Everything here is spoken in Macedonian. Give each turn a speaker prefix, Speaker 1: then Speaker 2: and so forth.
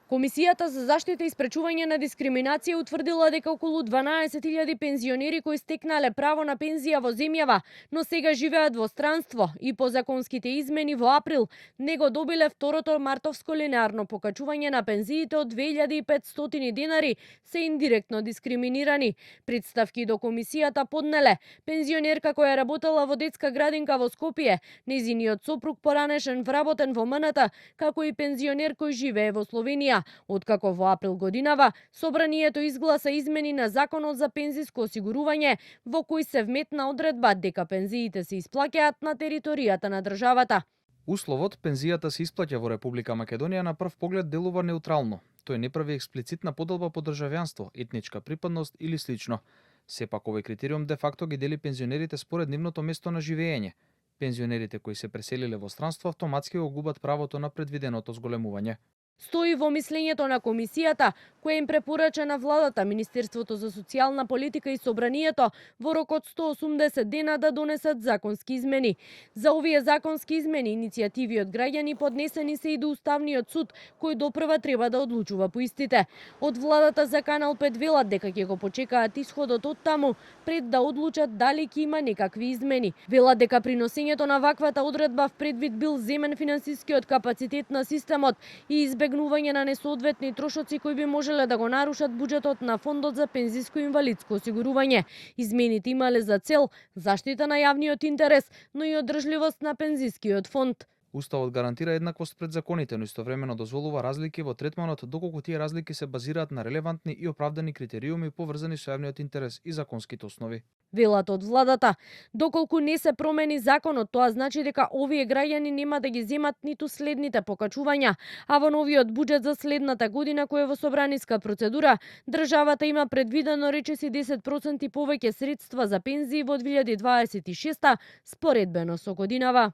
Speaker 1: Комисијата за заштита и спречување на дискриминација утврдила дека околу 12.000 пензионери кои стекнале право на пензија во земјава, но сега живеат во странство и по законските измени во април не го добиле второто мартовско линеарно покачување на пензиите од 2500 денари, се индиректно дискриминирани. Представки до комисијата поднеле пензионерка која работела во детска градинка во Скопје, нејзиниот сопруг поранешен вработен во МНТ, како и пензионер кој живее во Словенија. Откако во април годинава, собранието изгласа измени на Законот за пензиско осигурување, во кој се вметна одредба дека пензиите се исплаќаат на територијата на државата.
Speaker 2: Условот пензијата се исплаќа во Република Македонија на прв поглед делува неутрално. Тој не прави експлицитна поделба по државјанство, етничка припадност или слично. Сепак овој критериум де факто ги дели пензионерите според нивното место на живење. Пензионерите кои се преселиле во странство автоматски го губат правото на предвиденото зголемување.
Speaker 1: Стои во мислењето на комисијата, која им препорача на владата, Министерството за социјална политика и собранието во рок од 180 дена да донесат законски измени. За овие законски измени иницијативи од граѓани поднесени се и до Уставниот суд, кој допрва треба да одлучува по истите. Од владата за Канал 5 велат дека ќе го почекаат исходот од таму пред да одлучат дали ќе има некакви измени. Велат дека при носењето на ваквата одредба в предвид бил земен финансискиот капацитет на системот и избегнување на несоодветни трошоци кои би можеле да го нарушат буџетот на Фондот за пензиско и инвалидско осигурување. Измените имале за цел заштита на јавниот интерес, но и одржливост на пензискиот фонд.
Speaker 2: Уставот гарантира еднаквост пред законите, но истовремено дозволува разлики во третманот доколку тие разлики се базираат на релевантни и оправдани критериуми поврзани со јавниот интерес и законските основи.
Speaker 1: Велат од владата, доколку не се промени законот, тоа значи дека овие граѓани нема да ги земат ниту следните покачувања, а во новиот буџет за следната година кој е во собраниска процедура, државата има предвидено речиси 10% повеќе средства за пензии во 2026 споредбено со годинава.